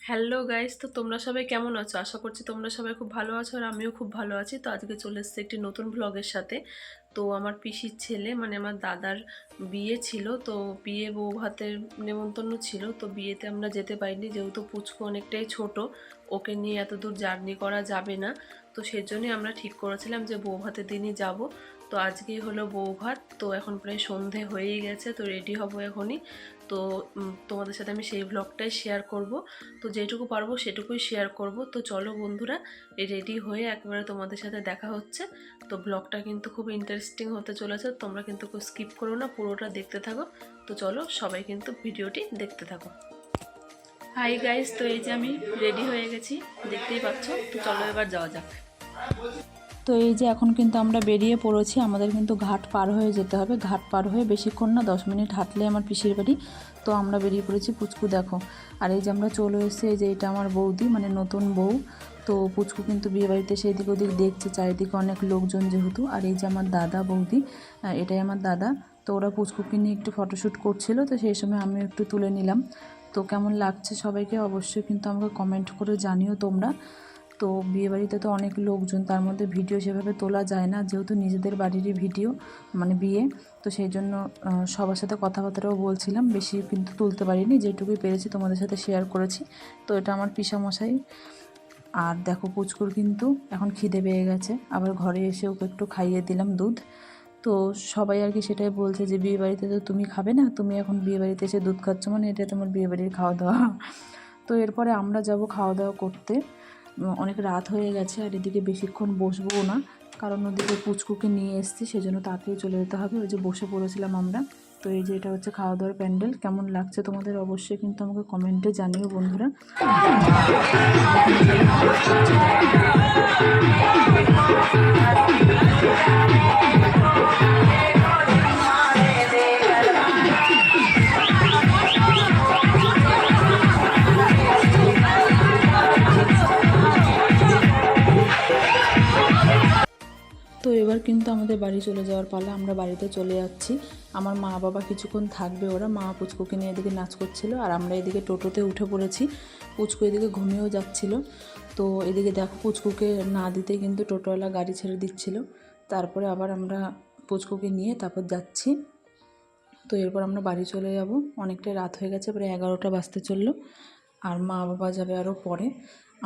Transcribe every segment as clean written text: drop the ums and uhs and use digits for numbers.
Hello guys, তো তোমরা সবাই কেমন আছো? আশা করছি তোমরা সবাই খুব ভালো আছো আর আমিও খুব ভালো আছি। তো আজকে চলে এসেছি একটি নতুন ব্লগের সাথে। তো আমার পিসির ছেলে মানে আমার দাদার বিয়ে ছিল, তো বিয়ে বউ ভাতের নেমন্তন্ন ছিল। তো বিয়েতে আমরা যেতে পারিনি, যেহেতু পুচকু অনেকটাই ছোট, ওকে নিয়ে এত দূর জার্নি করা যাবে না। তো সেজন্যই আমরা ঠিক করেছিলাম যে বউ ভাতের দিনই যাব। তো আজকেই হলো বউ ভাত। তো এখন প্রায় সন্ধে হয়েই গেছে, তো রেডি হব এখনই। তো তোমাদের সাথে আমি সেই ব্লগটাই শেয়ার করব। তো যেটুকু পারবো সেটুকুই শেয়ার করব। তো চলো বন্ধুরা, রেডি হয়ে একবারে তোমাদের সাথে দেখা হচ্ছে। তো ব্লগটা কিন্তু খুব ইন্টারেস্টিং হতে চলেছে, তোমরা কিন্তু স্কিপ করো না, পুরোটা দেখতে থাকো। তো চলো সবাই কিন্তু ভিডিওটি দেখতে থাকো। হাই গাইস, তো এই যে আমি রেডি হয়ে গেছি, দেখতেই পাচ্ছ। তো চলো এবার যাওয়া যাক। তো এই যে এখন কিন্তু আমরা বেরিয়ে পড়েছি, আমাদের কিন্তু ঘাট পার হয়ে যেতে হবে। ঘাট পার হয়ে বেশিক্ষণ না, 10 মিনিট হাঁটলে আমার পিসির বাড়ি। তো আমরা বেরিয়ে পড়েছি। পুচকু দেখো, আর এই যে আমরা চলে এসেছি, এই যে এটা আমার বৌদি, মানে নতুন বউ। তো পুচকু কিন্তু বিয়ে বাড়িতে সেই দিক ওদিক দেখছে, চারিদিকে অনেক লোকজন যেহেতু। আর এই যে আমার দাদা বৌদি, এটাই আমার দাদা। তো ওরা পুচকুকে নিয়ে একটু ফটোশ্যুট করছিল, তো সেই সময় আমিও একটু তুলে নিলাম। তো কেমন লাগছে সবাইকে অবশ্যই কিন্তু আমাকে কমেন্ট করে জানিও তোমরা। তো বিয়েবাড়িতে তো অনেক লোকজন, তার মধ্যে ভিডিও সেভাবে তোলা যায় না, যেহেতু নিজেদের বাড়িরই ভিডিও, মানে বিয়ে। তো সেই জন্য সবার সাথে কথাবার্তাও বলছিলাম, বেশি কিন্তু তুলতে পারিনি, যেটুকুই পেরেছি তোমাদের সাথে শেয়ার করেছি। তো এটা আমার পিসামশাই। আর দেখো পুচকুর কিন্তু এখন খিদে পেয়ে গেছে, আবার ঘরে এসে ওকে একটু খাইয়ে দিলাম দুধ। তো সবাই আর কি সেটাই বলছে যে বিয়েবাড়িতে তো তুমি খাবে না, তুমি এখন বিয়েবাড়িতে এসে দুধ খাচ্ছ, মানে এটা তোমার বিয়েবাড়ির খাওয়া দাওয়া। তো এরপরে আমরা যাব খাওয়া দাওয়া করতে। অনেক রাত হয়ে গেছে, আর এদিকে বেশিক্ষণ বসবো না, কারণ ওদিকে পুচকুকে নিয়ে এসেছি, সেজন্য তাড়াতাড়ি চলে যেতে হবে। ওই যে বসে পড়েছিলাম আমরা। তো এই যে এটা হচ্ছে খাওয়া দাওয়ার প্যান্ডেল। কেমন লাগছে তোমাদের অবশ্যই কিন্তু আমাকে কমেন্টে জানিও বন্ধুরা। তো এবার কিন্তু আমাদের বাড়ি চলে যাওয়ার পালা, আমরা বাড়িতে চলে যাচ্ছি। আমার মা বাবা কিছুক্ষণ থাকবে, ওরা মা পুচকুকে নিয়ে এদিকে নাচ করছিল, আর আমরা এদিকে টোটোতে উঠে পড়েছি। পুচকু এদিকে ঘুমিয়েও যাচ্ছিল। তো এদিকে দেখো পুচকুকে না দিতে কিন্তু টোটোওয়ালা গাড়ি ছেড়ে দিচ্ছিল। তারপরে আবার আমরা পুচকুকে নিয়ে তারপর যাচ্ছি। তো এরপর আমরা বাড়ি চলে যাব, অনেকটাই রাত হয়ে গেছে, প্রায় 11টা বাজতে চললো। আর মা বাবা যাবে আরও পরে,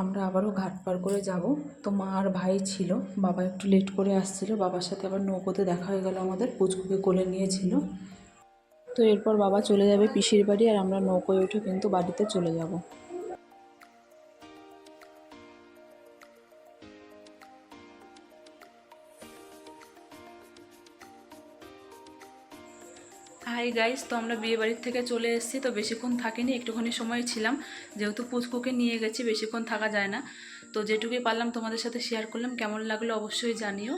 আমরা আবারও ঘাট পার করে যাব। তো মা আর ভাই ছিল, বাবা একটু লেট করে আসছিল, বাবার সাথে আবার নৌকোতে দেখা হয়ে গেল আমাদের, পুচকুকে কোলে নিয়েছিল। তো এরপর বাবা চলে যাবে পিসির বাড়ি, আর আমরা নৌকোয় উঠে কিন্তু বাড়িতে চলে যাব। হাই গাইস, তো আমরা বিয়ে বাড়ির থেকে চলে এসেছি। তো বেশিক্ষণ থাকিনি, একটুখানি সময় ছিলাম, যেহেতু পুচকুকে নিয়ে গেছি, বেশিক্ষণ থাকা যায় না। তো যেটুকুই পারলাম তোমাদের সাথে শেয়ার করলাম। কেমন লাগলো অবশ্যই জানিও।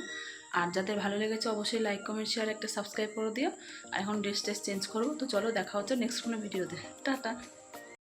আর যাদের ভালো লেগেছে অবশ্যই লাইক কমেন্ট শেয়ার একটা সাবস্ক্রাইব করে দিও। আর এখন ড্রেস চেঞ্জ করবো। তো চলো দেখা হচ্ছে নেক্সট কোনো ভিডিওতে। টাটা।